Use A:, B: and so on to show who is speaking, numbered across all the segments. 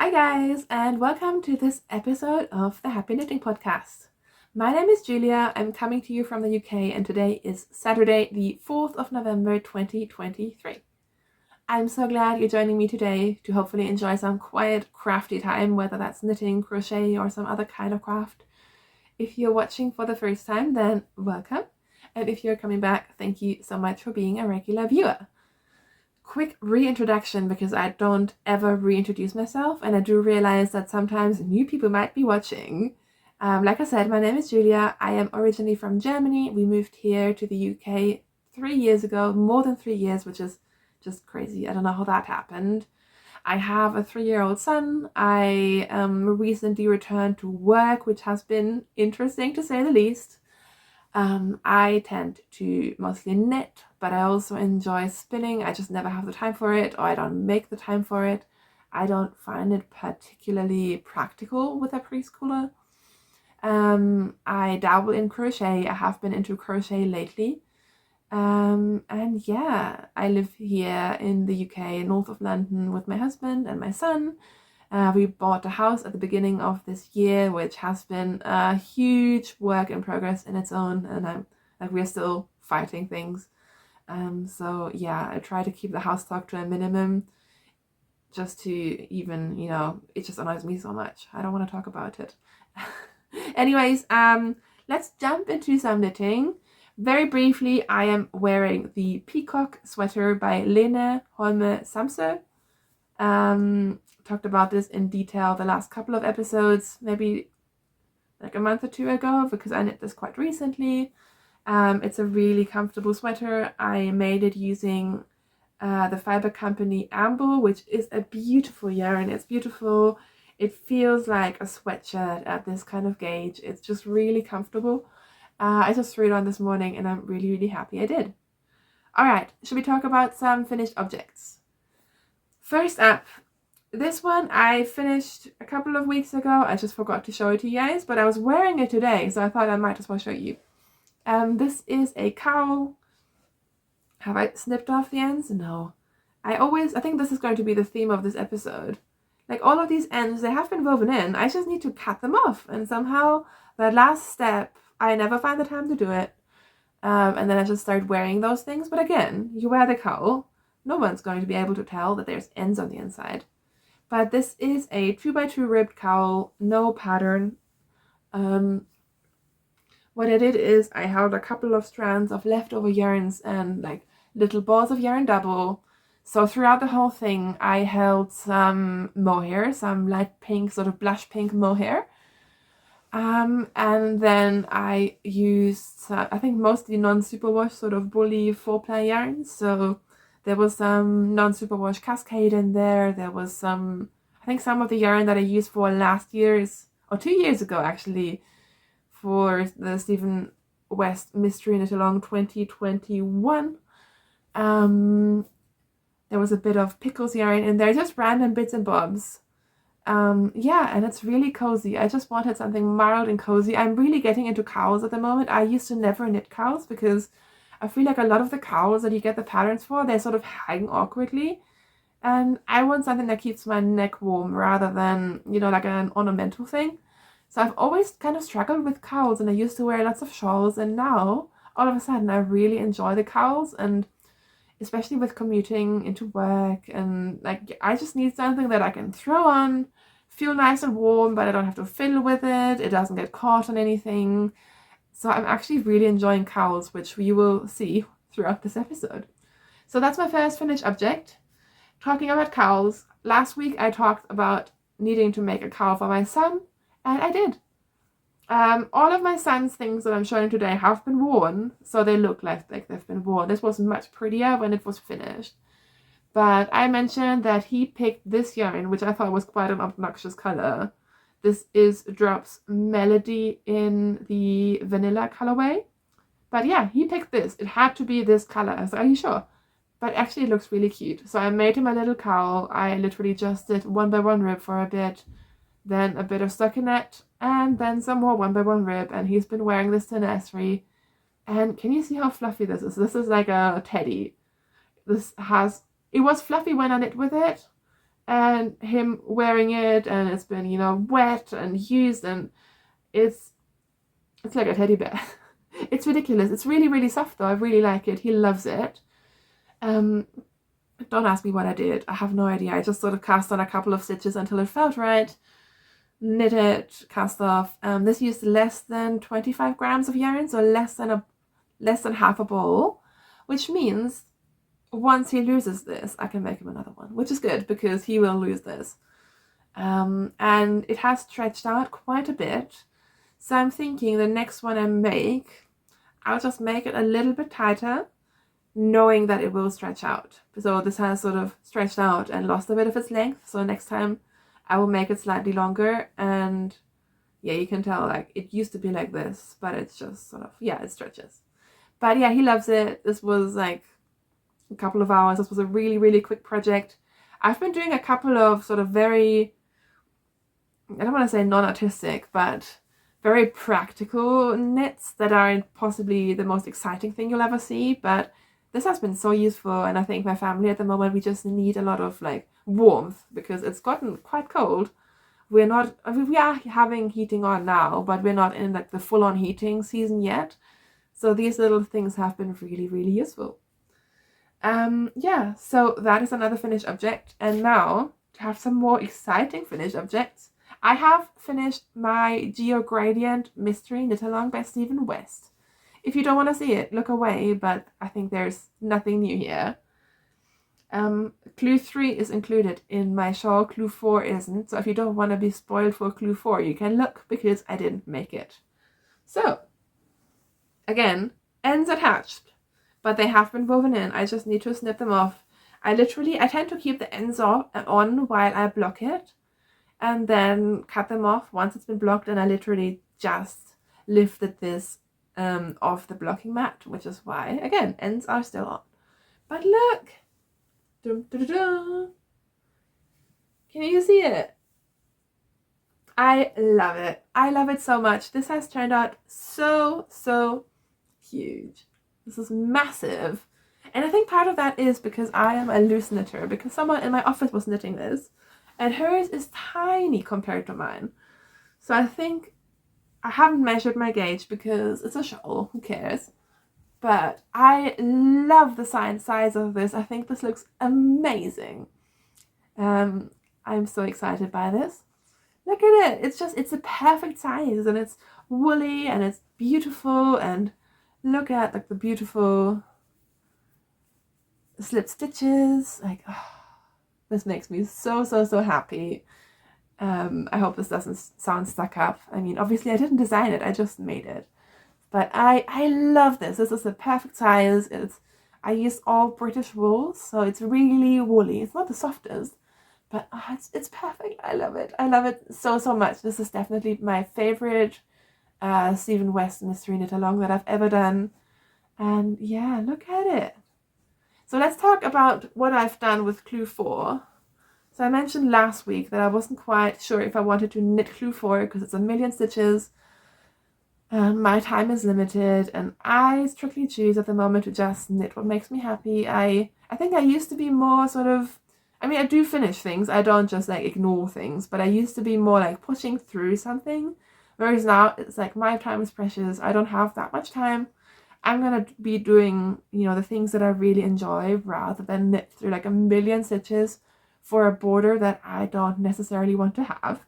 A: Hi guys, and welcome to this episode of the Happy Knitting Podcast. My name is Julia, I'm coming to you from the UK, and today is Saturday the 4th of November 2023. I'm so glad you're joining me today to hopefully enjoy some quiet crafty time, whether that's knitting, crochet, or some other kind of craft. If you're watching for the first time, then welcome, and if you're coming back, thank you so much for being a regular viewer. Quick reintroduction, because I don't ever reintroduce myself, and I do realize that sometimes new people might be watching. Like I said, my name is Julia. I am originally from Germany. We moved here to the UK 3 years ago, more than 3 years, which is just crazy. I don't know how that happened. I have a 3-year-old son. I recently returned to work, which has been interesting to say the least. I tend to mostly knit, but I also enjoy spinning. I just never have the time for it, or I don't make the time for it. I don't find it particularly practical with a preschooler. I dabble in crochet. I have been into crochet lately. And yeah, I live here in the UK, north of London, with my husband and my son. We bought a house at the beginning of this year, which has been a huge work in progress in its own, and we're still fighting things. So yeah, I try to keep the house talk to a minimum, just to even, it just annoys me so much. I don't want to talk about it. Anyways, let's jump into some knitting. Very briefly, I am wearing the Peacock sweater by Lene Holme Samse. Talked about this in detail the last couple of episodes, maybe like a month or two ago, because I knit this quite recently. It's a really comfortable sweater. I made it using the fiber company Amble, which is a beautiful yarn. It's beautiful. It feels like a sweatshirt at this kind of gauge. It's just really comfortable. I just threw it on this morning and I'm really, really happy I did. Alright, should we talk about some finished objects? First up, this one I finished a couple of weeks ago. I just forgot to show it to you guys, but I was wearing it today, so I thought I might as well show you. This is a cowl. Have I snipped off the ends? No. I think this is going to be the theme of this episode. Like all of these ends, they have been woven in. I just need to cut them off, and somehow that last step, I never find the time to do it. And then I just start wearing those things. But again, you wear the cowl, no one's going to be able to tell that there's ends on the inside. But this is a 2x2 ribbed cowl, no pattern. What I did is I held a couple of strands of leftover yarns and like little balls of yarn double. So throughout the whole thing, I held some mohair, some light pink, sort of blush pink mohair. And then I used, I think mostly non-superwash sort of bully 4-ply yarns. So there was some non-superwash Cascade in there. There was some, I think some of the yarn that I used for last year's, or 2 years ago actually, for the Stephen West Mystery Knit Along 2021. There was a bit of pickles yarn in there, just random bits and bobs. Yeah, and it's really cozy. I just wanted something mild and cozy. I'm really getting into cowls at the moment. I used to never knit cowls because I feel like a lot of the cowls that you get the patterns for, they sort of hang awkwardly. And I want something that keeps my neck warm rather than, like an ornamental thing. So I've always kind of struggled with cowls, and I used to wear lots of shawls, and now all of a sudden I really enjoy the cowls, and especially with commuting into work, and like I just need something that I can throw on, feel nice and warm, but I don't have to fiddle with it. It doesn't get caught on anything. So I'm actually really enjoying cowls, which we will see throughout this episode. So that's my first finished object. Talking about cowls, last week I talked about needing to make a cowl for my son, and I did. All of my son's things that I'm showing today have been worn, so they look like they've been worn. This was much prettier when it was finished. But I mentioned that he picked this yarn, which I thought was quite an obnoxious color. This is Drop's Melody in the vanilla colorway. But yeah, he picked this. It had to be this color. I was like, are you sure? But actually it looks really cute. So I made him a little cowl. I literally just did 1x1 rib for a bit, then a bit of stockinette, and then some more 1x1 rib, and he's been wearing this to nursery. And can you see how fluffy this is? This is like a teddy. It was fluffy when I knit with it, and him wearing it, and it's been, you know, wet and used, and it's like a teddy bear. It's ridiculous. It's really, really soft though. I really like it. He loves it. Don't ask me what I did. I have no idea. I just sort of cast on a couple of stitches until it felt right, knit it, cast off. This used less than 25 grams of yarn, so less than half a ball, which means once he loses this, I can make him another one, which is good because he will lose this. And it has stretched out quite a bit. So I'm thinking the next one I make, I'll just make it a little bit tighter, knowing that it will stretch out. So this has sort of stretched out and lost a bit of its length. So next time I will make it slightly longer, and yeah, you can tell like it used to be like this, but it's just sort of, yeah, it stretches. But yeah, he loves it. This was like a couple of hours. This was a really, really quick project. I've been doing a couple of sort of very, I don't want to say non-artistic, but very practical knits that aren't possibly the most exciting thing you'll ever see, but this has been so useful. And I think my family at the moment, we just need a lot of like warmth because it's gotten quite cold. We are having heating on now, but we're not in like the full-on heating season yet. So these little things have been really, really useful. Yeah, so that is another finished object. And now to have some more exciting finished objects, I have finished my Geogradient Mystery Knit Along by Stephen West. If you don't want to see it, look away, but I think there's nothing new here. Clue 3 is included in my shawl, Clue 4 isn't, so if you don't want to be spoiled for Clue 4, you can look because I didn't make it. So, again, ends attached, but they have been woven in. I just need to snip them off. I tend to keep the ends on while I block it, and then cut them off once it's been blocked, and I literally just lifted this off the blocking mat, which is why, again, ends are still on. But look! Dun, dun, dun, dun. Can you see it? I love it. I love it so much. This has turned out so, so huge. This is massive. And I think part of that is because I am a loose knitter, because someone in my office was knitting this, and hers is tiny compared to mine. So I think I haven't measured my gauge because it's a shawl, who cares? But I love the size of this. I think this looks amazing. I'm so excited by this. Look at it. It's a perfect size, and it's woolly and it's beautiful, and look at like the beautiful slip stitches. Like, oh, this makes me so, so, so happy. I hope this doesn't sound stuck up. I mean, obviously I didn't design it, I just made it. But I love this. This is the perfect size. I use all British wool, so it's really woolly. It's not the softest, but it's perfect. I love it. I love it so, so much. This is definitely my favorite Stephen West mystery knit along that I've ever done. And yeah, look at it. So let's talk about what I've done with Clue 4. So I mentioned last week that I wasn't quite sure if I wanted to knit Clue 4 because it's a million stitches. My time is limited, and I strictly choose at the moment to just knit what makes me happy. I think I used to be more sort of, I mean, I do finish things. I don't just like ignore things, but I used to be more like pushing through something. Whereas now it's like my time is precious. I don't have that much time. I'm going to be doing, you know, the things that I really enjoy rather than knit through like a million stitches for a border that I don't necessarily want to have.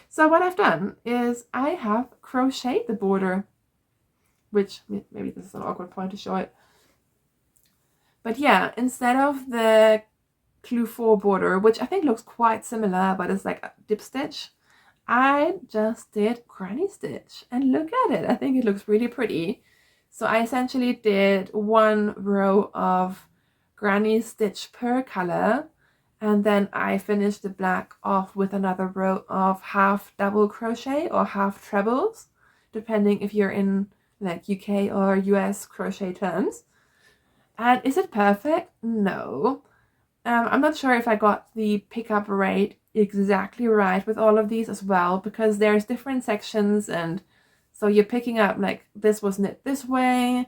A: So what I've done is I have crocheted the border, which maybe this is an awkward point to show it. But yeah, instead of the Clue 4 border, which I think looks quite similar, but it's like a dip stitch, I just did granny stitch, and look at it. I think it looks really pretty. So I essentially did one row of granny stitch per color, and then I finished the black off with another row of half double crochet or half trebles, depending if you're in like UK or US crochet terms. And is it perfect? No. I'm not sure if I got the pickup rate exactly right with all of these as well, because there's different sections, and so you're picking up like this was knit this way,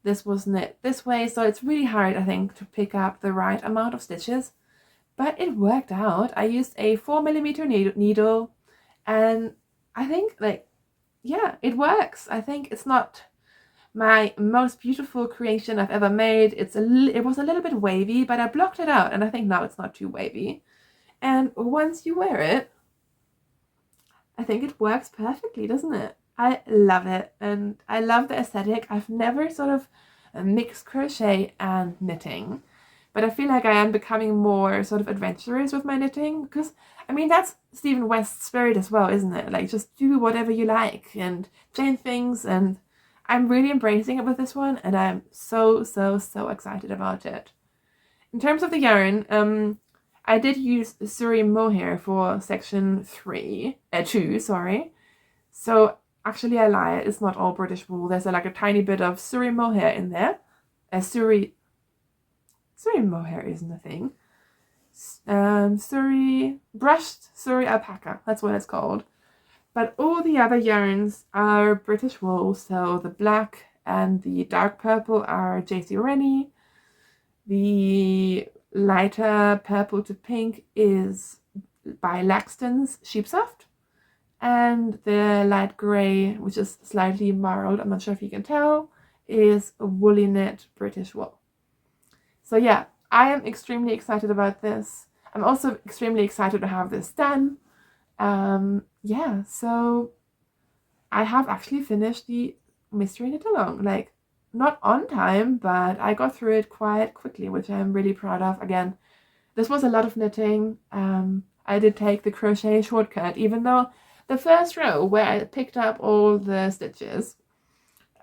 A: this was knit this way, so it's really hard, I think, to pick up the right amount of stitches. but it worked out. I used a 4mm needle, and I think, like, yeah, it works. I think it's not my most beautiful creation I've ever made. It was a little bit wavy, but I blocked it out, and I think now it's not too wavy. And once you wear it, I think it works perfectly, doesn't it? I love it, and I love the aesthetic. I've never sort of mixed crochet and knitting, but I feel like I am becoming more sort of adventurous with my knitting, because I mean, that's Stephen West's spirit as well, isn't it? Like, just do whatever you like and change things, and I'm really embracing it with this one, and I'm so excited about it. In terms of the yarn, I did use Surrey Mohair for section 2, sorry. So actually I lie, it's not all British wool. There's like a tiny bit of Surrey Mohair in there. Surrey Mohair isn't a thing. Brushed Surrey Alpaca, that's what it's called. But all the other yarns are British wool, so the black and the dark purple are JC Rennie. The lighter purple to pink is by Laxton's Sheepsoft. And the light grey, which is slightly marled, I'm not sure if you can tell, is Woolly Knit British wool. So yeah, I am extremely excited about this. I'm also extremely excited to have this done. Yeah, so I have actually finished the Mystery Knit Along, like, not on time, but I got through it quite quickly, which I'm really proud of. Again, this was a lot of knitting. I did take the crochet shortcut, even though the first row where I picked up all the stitches,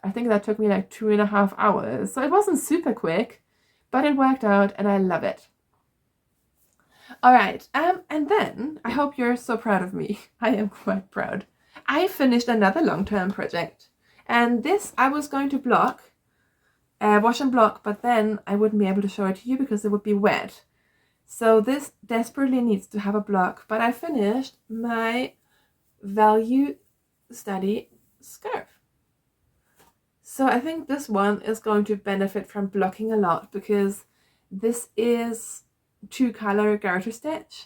A: I think that took me like 2.5 hours. So it wasn't super quick, but it worked out, and I love it. All right, and then I hope you're so proud of me. I am quite proud. I finished another long-term project, and this I was going to wash and block, but then I wouldn't be able to show it to you because it would be wet. So this desperately needs to have a block, but I finished my value study scarf. So I think this one is going to benefit from blocking a lot, because this is 2-color garter stitch,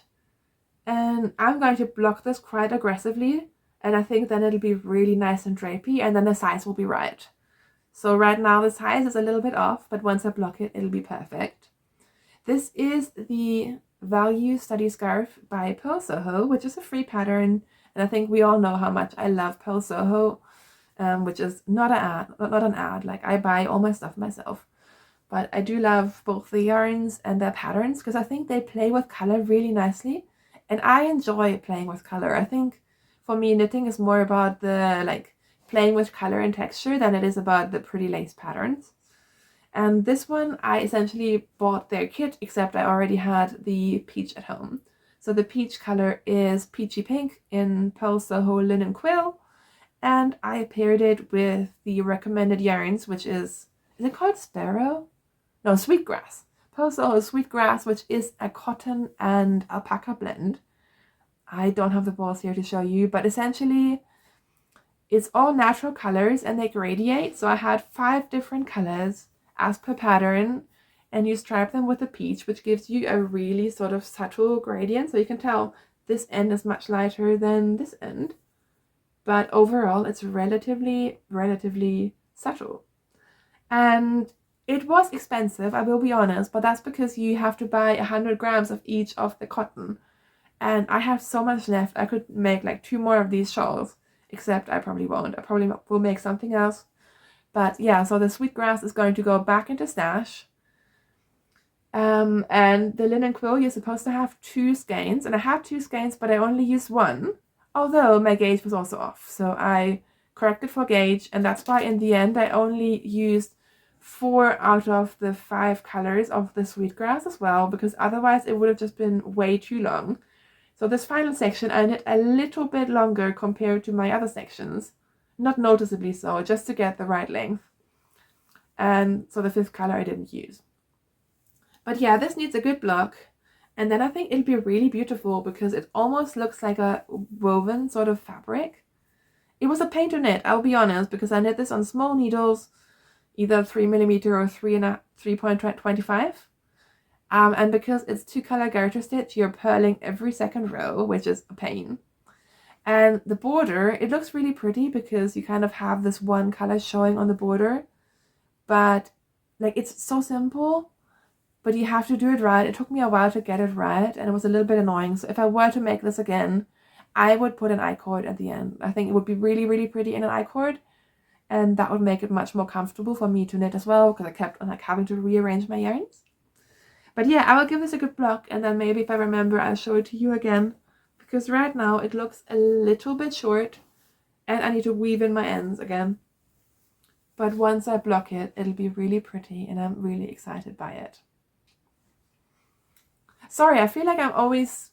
A: and I'm going to block this quite aggressively, and I think then it'll be really nice and drapey, and then the size will be right. So right now the size is a little bit off, but once I block it, it'll be perfect. This is the Value Study Scarf by Pearl Soho, which is a free pattern, and I think we all know how much I love Pearl Soho, which is not an ad. Like, I buy all my stuff myself. But I do love both the yarns and their patterns, because I think they play with color really nicely. And I enjoy playing with color. I think for me, knitting is more about the playing with color and texture than it is about the pretty lace patterns. And this one, I essentially bought their kit, except I already had the peach at home. So the peach color is peachy pink in Pearl Soho Linen Quill. And I paired it with the recommended yarns, which is it called Sparrow? No, Sweetgrass. Pearl Soho Sweetgrass, which is a cotton and alpaca blend. I don't have the balls here to show you, but essentially it's all natural colors and they gradiate. So I had 5 different colors as per pattern, and you stripe them with the peach, which gives you a really sort of subtle gradient. So you can tell this end is much lighter than this end, but overall it's relatively subtle. And it was expensive, I will be honest, but that's because you have to buy 100 grams of each of the cotton. And I have so much left, I could make like 2 more of these shawls, except I probably won't. I probably will make something else. But yeah, so the Sweetgrass is going to go back into stash. And the Linen Quill, you're supposed to have 2 skeins, and I had 2 skeins, but I only used 1, although my gauge was also off. So I corrected for gauge, and that's why in the end I only used 4 out of the 5 colors of the Sweetgrass as well, because otherwise it would have just been way too long. So this final section I knit a little bit longer compared to my other sections, not noticeably so, just to get the right length. And so the 5th color I didn't use. But yeah, this needs a good block, and then I think it'll be really beautiful because it almost looks like a woven sort of fabric. It was a pain to knit, I'll be honest, because I knit this on small needles, either 3mm or 3.25. And because it's 2-color garter stitch, you're purling every second row, which is a pain. And the border, it looks really pretty because you kind of have this one color showing on the border, but like it's so simple, but you have to do it right. It took me a while to get it right, and it was a little bit annoying. So if I were to make this again, I would put an I-cord at the end. I think it would be really, really pretty in an I-cord, and that would make it much more comfortable for me to knit as well, because I kept on like having to rearrange my yarns. But yeah, I will give this a good block, and then maybe if I remember, I'll show it to you again, because right now it looks a little bit short, and I need to weave in my ends again. But once I block it, it'll be really pretty, and I'm really excited by it. Sorry, I feel like I'm always,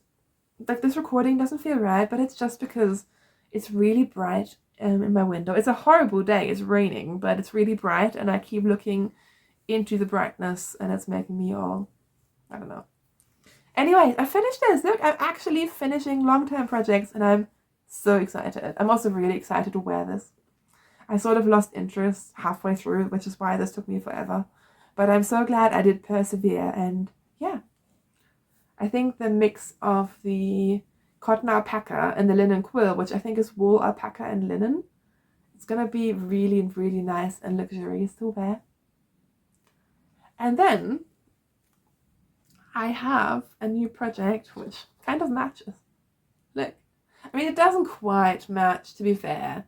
A: like this recording doesn't feel right, but it's just because it's really bright in my window. It's a horrible day, it's raining, but it's really bright, and I keep looking into the brightness, and it's making me all, I don't know. Anyways, I finished this. Look, I'm actually finishing long-term projects, and I'm so excited. I'm also really excited to wear this. I sort of lost interest halfway through, which is why this took me forever. But I'm so glad I did persevere, and yeah. I think the mix of the cotton alpaca and the linen quill, which I think is wool, alpaca, and linen, it's going to be really, really nice and luxurious to wear. And then I have a new project which kind of matches. Look, I mean, it doesn't quite match, to be fair.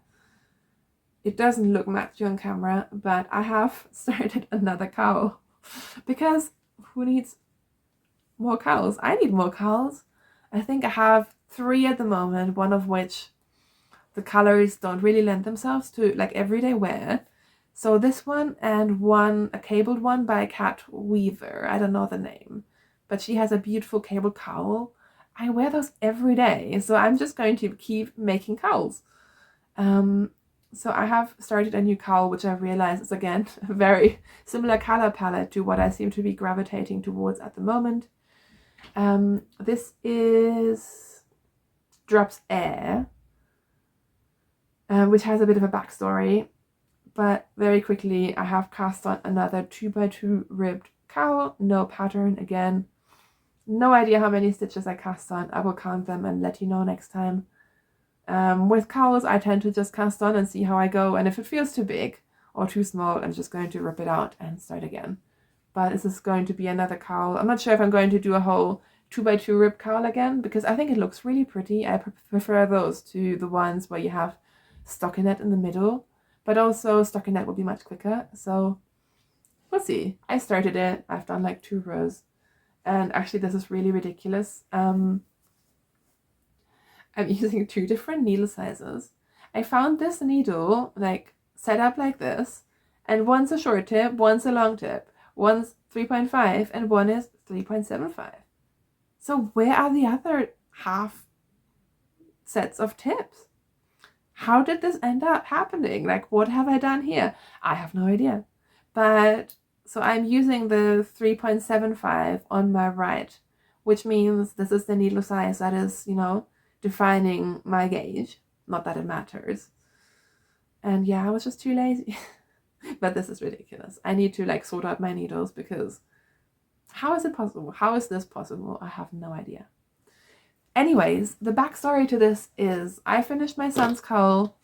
A: It doesn't look matchy on camera, but I have started another cowl because who needs more cowls? I need more cowls. I think I have 3 at the moment, one of which the colors don't really lend themselves to like everyday wear. So this one and one, a cabled one by Cat Weaver. I don't know the name, but she has a beautiful cabled cowl. I wear those every day, so I'm just going to keep making cowls. So I have started a new cowl, which I realize is again a very similar color palette to what I seem to be gravitating towards at the moment. This is Drops Air, which has a bit of a backstory, but very quickly I have cast on another 2x2 ribbed cowl, no pattern again. No idea how many stitches I cast on. I will count them and let you know next time. With cowls, I tend to just cast on and see how I go, and if it feels too big or too small, I'm just going to rip it out and start again. But this is going to be another cowl. I'm not sure if I'm going to do a whole 2x2 rib cowl again, because I think it looks really pretty. I prefer those to the ones where you have stockinette in the middle, but also stockinette will be much quicker, so we'll see. I started it. I've done like 2 rows, and actually this is really ridiculous. I'm using 2 different needle sizes. I found this needle like set up like this, and one's a short tip, one's a long tip. One's 3.5 and one is 3.75. So where are the other half sets of tips? How did this end up happening? Like, what have I done here? I have no idea. But so I'm using the 3.75 on my right, which means this is the needle size that is, you know, defining my gauge. Not that it matters. And yeah, I was just too lazy. But this is ridiculous. I need to like sort out my needles, because how is it possible? How is this possible? I have no idea. Anyways, the backstory to this is I finished my son's cowl,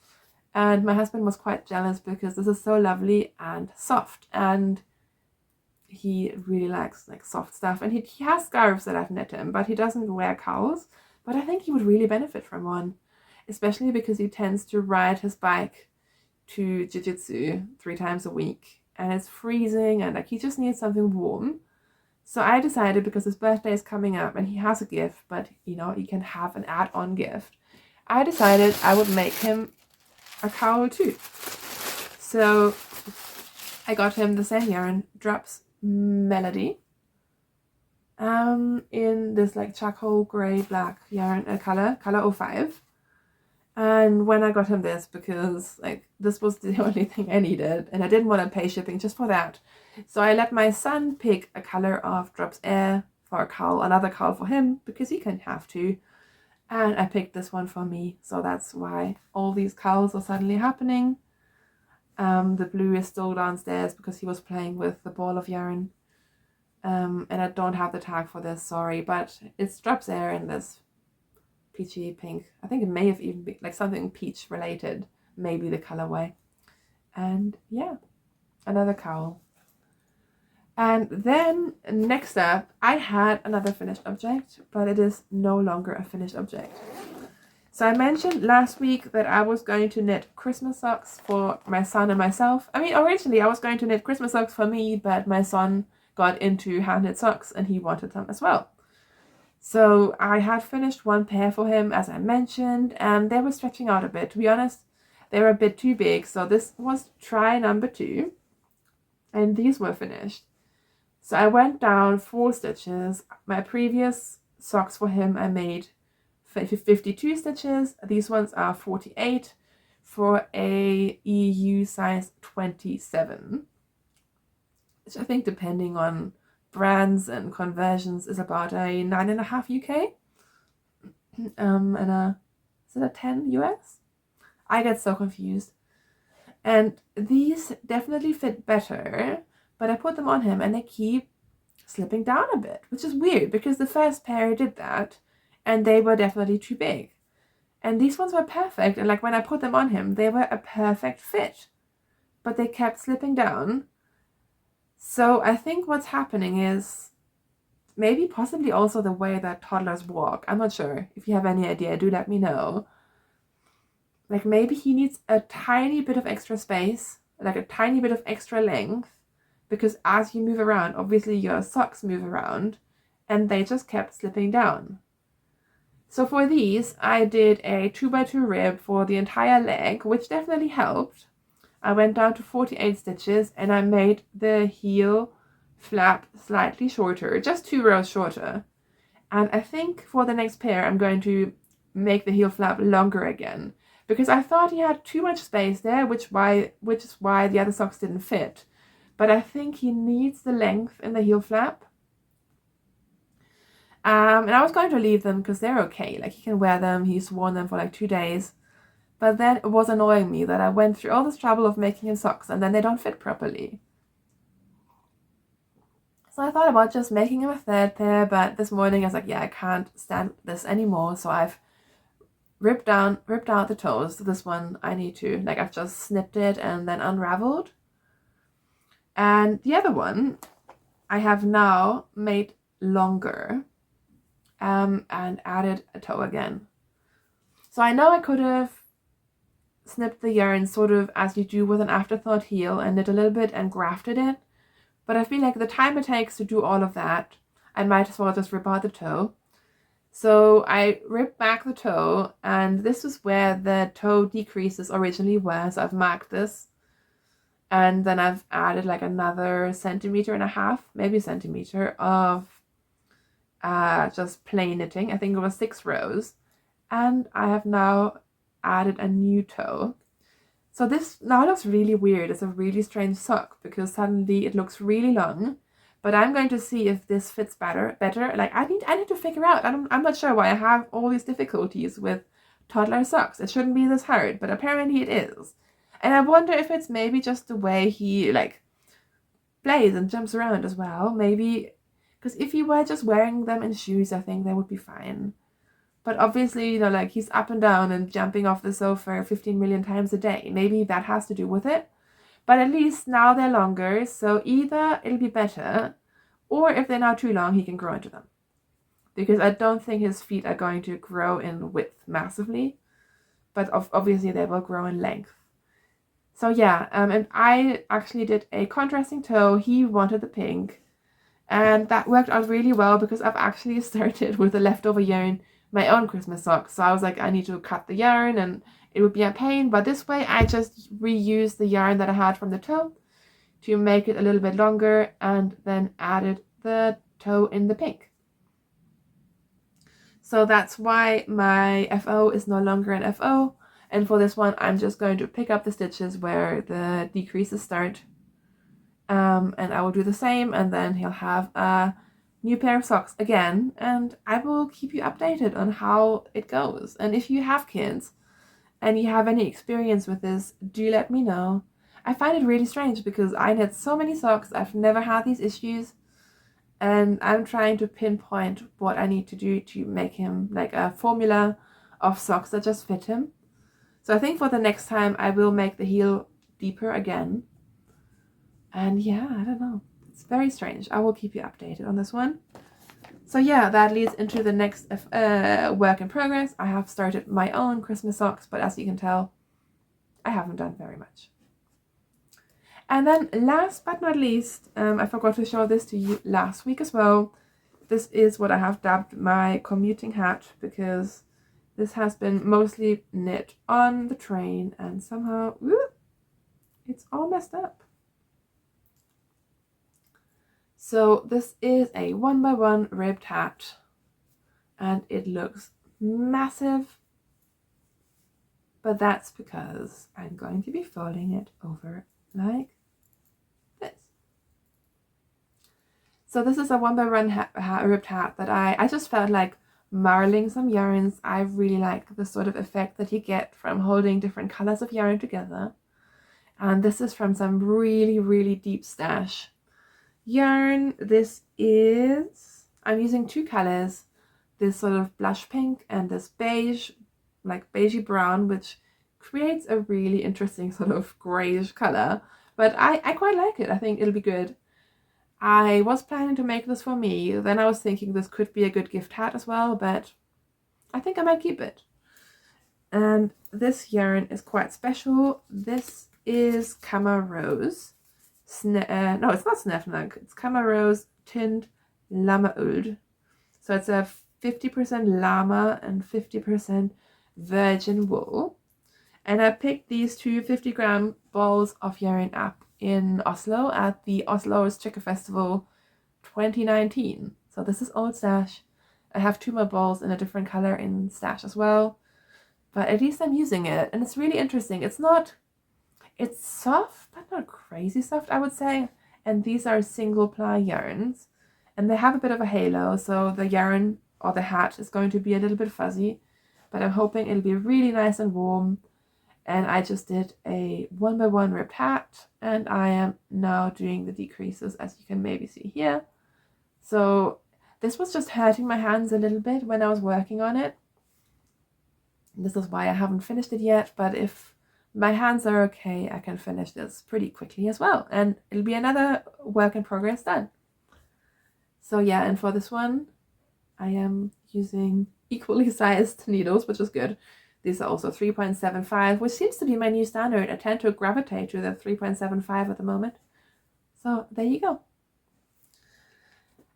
A: and my husband was quite jealous because this is so lovely and soft, and he really likes like soft stuff, and he has scarves that I've knit him, but he doesn't wear cowls. But I think he would really benefit from one, especially because he tends to ride his bike to jiu-jitsu 3 times a week, and it's freezing, and like he just needs something warm. So I decided, because his birthday is coming up and he has a gift, but you know, he can have an add-on gift, I decided I would make him a cowl too. So I got him the same yarn, Drops Melody, in this like charcoal gray black yarn color 05. And when I got him this, because like this was the only thing I needed, and I didn't want to pay shipping just for that, so I let my son pick a color of Drops Air for a cowl, another cowl for him, because he can have 2, and I picked this one for me. So that's why all these cowls are suddenly happening. The blue is still downstairs because he was playing with the ball of yarn. And I don't have the tag for this, sorry, but it's drops there in this peachy pink. I think it may have even been like something peach related, maybe the colorway. And yeah, another cowl. And then next up, I had another finished object, but it is no longer a finished object. So I mentioned last week that I was going to knit Christmas socks for my son and myself. I mean, originally I was going to knit Christmas socks for me, but my son got into hand knit socks and he wanted them as well. So I had finished one pair for him, as I mentioned, and they were stretching out a bit. To be honest, they were a bit too big. So this was try number 2, and these were finished. So I went down 4 stitches. My previous socks for him I made 52 stitches. These ones are 48 for a EU size 27, which I think, depending on brands and conversions, is about a 9.5 UK and is it a 10 US? I get so confused. And these definitely fit better, but I put them on him and they keep slipping down a bit, which is weird because the first pair did that and they were definitely too big. And these ones were perfect, and like when I put them on him, they were a perfect fit, but they kept slipping down. So I think what's happening is maybe possibly also the way that toddlers walk. I'm not sure. If you have any idea, do let me know. Like maybe he needs a tiny bit of extra space, like a tiny bit of extra length, because as you move around, obviously your socks move around, and they just kept slipping down. So for these, I did a 2x2 rib for the entire leg, which definitely helped. I went down to 48 stitches and I made the heel flap slightly shorter, just 2 rows shorter. And I think for the next pair, I'm going to make the heel flap longer again, because I thought he had too much space there, which is why the other socks didn't fit. But I think he needs the length in the heel flap. And I was going to leave them because they're okay. Like, he can wear them. He's worn them for like 2 days. But then it was annoying me that I went through all this trouble of making him socks and then they don't fit properly. So I thought about just making him a 3rd pair, but this morning I was like, yeah, I can't stand this anymore. So I've ripped out the toes. This one I need to, like, I've just snipped it and then unraveled. And the other one I have now made longer. And added a toe again. So I know I could have snipped the yarn sort of as you do with an afterthought heel and knit a little bit and grafted it, but I feel like the time it takes to do all of that, I might as well just rip out the toe. So I ripped back the toe, and this is where the toe decreases originally were, so I've marked this, and then I've added like another 1.5 centimeters, maybe a centimeter of just plain knitting. I think it was 6 rows, and I have now added a new toe. So this now looks really weird. It's a really strange sock because suddenly it looks really long, but I'm going to see if this fits better. Like, I need to figure out. I'm not sure why I have all these difficulties with toddler socks. It shouldn't be this hard, but apparently it is. And I wonder if it's maybe just the way he like plays and jumps around as well. Maybe because if you were just wearing them in shoes, I think they would be fine. But obviously, you know, like, he's up and down and jumping off the sofa 15 million times a day. Maybe that has to do with it. But at least now they're longer, so either it'll be better, or if they're now too long, he can grow into them. Because I don't think his feet are going to grow in width massively, but obviously they will grow in length. So yeah, and I actually did a contrasting toe. He wanted the pink. And that worked out really well because I've actually started with the leftover yarn my own Christmas socks. So I was like, I need to cut the yarn and it would be a pain. But this way I just reused the yarn that I had from the toe to make it a little bit longer and then added the toe in the pink. So that's why my FO is no longer an FO. And for this one, I'm just going to pick up the stitches where the decreases start. And I will do the same, and then he'll have a new pair of socks again, and I will keep you updated on how it goes. And if you have kids and you have any experience with this, do let me know. I find it really strange because I knit so many socks, I've never had these issues, And I'm trying to pinpoint what I need to do to make him like a formula of socks that just fit him. So I think for the next time I will make the heel deeper again. And yeah, I don't know. It's very strange. I will keep you updated on this one. So yeah, that leads into the next work in progress. I have started my own Christmas socks, but as you can tell, I haven't done very much. And then last but not least, I forgot to show this to you last week as well. This is what I have dubbed my commuting hat, because this has been mostly knit on the train and somehow it's all messed up. So this is a 1x1 ribbed hat and it looks massive, but that's because I'm going to be folding it over like this. So this is a 1x1 ribbed hat that I just felt like marling some yarns. I really like the sort of effect that you get from holding different colors of yarn together. And this is from some really, really deep stash yarn. This is, I'm using two colors, this sort of blush pink and this beige, like beigey brown, which creates a really interesting sort of grayish color. But I quite like it. I think it'll be good. I was planning to make this for me. Then I was thinking this could be a good gift hat as well, but I think I might keep it. And this yarn is quite special. This is Kama Rose. No, it's not Snefnug. It's Kama Rose Tinned Llama Oud. So it's a 50% llama and 50% virgin wool. And I picked these two 50-gram balls of yarn up in Oslo at the Oslo Strikker Festival 2019. So this is old stash. I have two more balls in a different color in stash as well. But at least I'm using it. And it's really interesting. It's soft, but not crazy soft, I would say. And these are single ply yarns. And they have a bit of a halo. So the yarn or the hat is going to be a little bit fuzzy. But I'm hoping it'll be really nice and warm. And I just did a 1x1 ribbed hat. And I am now doing the decreases, as you can maybe see here. So this was just hurting my hands a little bit when I was working on it. This is why I haven't finished it yet, but if my hands are okay, I can finish this pretty quickly as well. And it'll be another work in progress done. So yeah, and for this one, I am using equally sized needles, which is good. These are also 3.75, which seems to be my new standard. I tend to gravitate to the 3.75 at the moment. So there you go.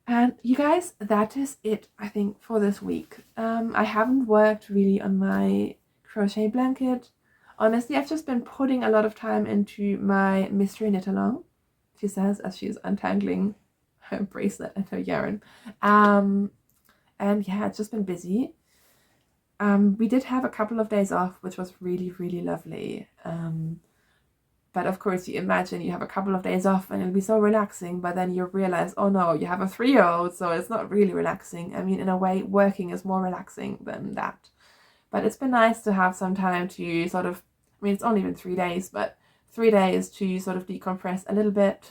A: And you guys, that is it, I think, for this week. I haven't worked really on my crochet blanket. Honestly, I've just been putting a lot of time into my mystery knit along, she says, as she's untangling her bracelet and her yarn. And yeah, it's just been busy. We did have a couple of days off, which was really, really lovely. But of course, you imagine you have a couple of days off and it'll be so relaxing, but then you realize, oh no, you have a 3-year-old, so it's not really relaxing. I mean, in a way, working is more relaxing than that. But it's been nice to have some time to sort of, I mean, it's only been 3 days, but 3 days to sort of decompress a little bit.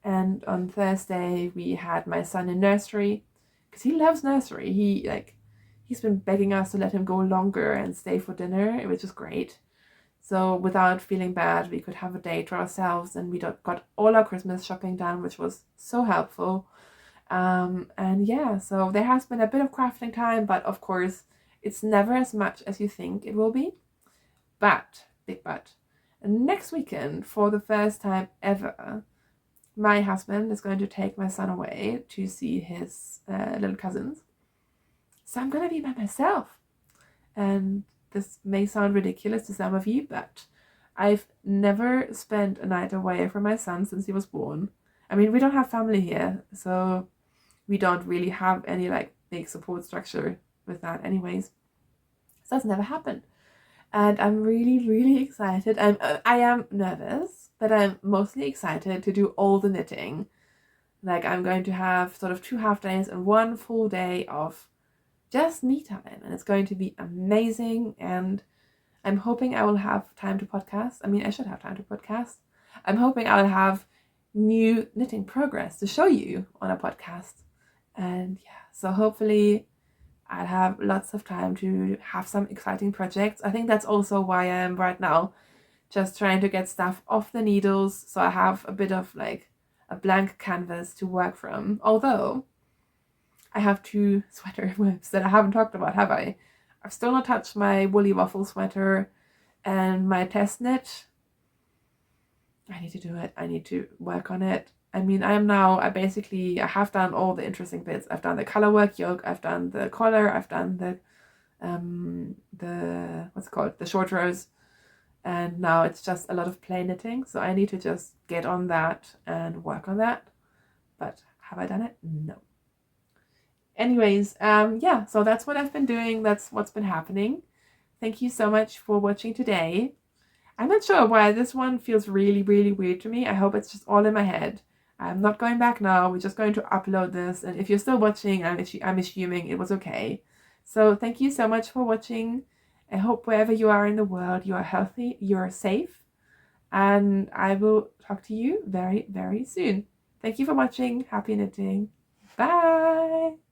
A: And on Thursday, we had my son in nursery, because he loves nursery. He's been begging us to let him go longer and stay for dinner, which is great. So without feeling bad, we could have a day to ourselves, and we got all our Christmas shopping done, which was so helpful. And yeah, so there has been a bit of crafting time, but of course, it's never as much as you think it will be. But, big but, next weekend, for the first time ever, my husband is going to take my son away to see his little cousins. So I'm going to be by myself. And this may sound ridiculous to some of you, but I've never spent a night away from my son since he was born. I mean, we don't have family here, so we don't really have any big support structure with that anyways. So that's never happened. And I'm really, really excited. I am nervous, but I'm mostly excited to do all the knitting. I'm going to have sort of 2 half days and 1 full day of just me time, and it's going to be amazing. And I'm hoping I will have time to podcast. I mean, I should have time to podcast. I'm hoping I'll have new knitting progress to show you on a podcast. And yeah, so hopefully I'll have lots of time to have some exciting projects. I think that's also why I am right now just trying to get stuff off the needles, so I have a bit of like a blank canvas to work from. Although I have 2 sweater whips that I haven't talked about, have I? I've still not touched my woolly waffle sweater and my test knit. I need to do it. I need to work on it. I mean, I have done all the interesting bits. I've done the color work yoke, I've done the collar, I've done the what's it called, the short rows, and now it's just a lot of plain knitting. So I need to just get on that and work on that. But have I done it? No. Anyways, yeah, so that's what I've been doing. That's what's been happening. Thank you so much for watching today. I'm not sure why this one feels really, really weird to me. I hope it's just all in my head. I'm not going back now. We're just going to upload this. And if you're still watching, I'm assuming it was okay. So thank you so much for watching. I hope wherever you are in the world, you are healthy, you are safe. And I will talk to you very, very soon. Thank you for watching. Happy knitting. Bye.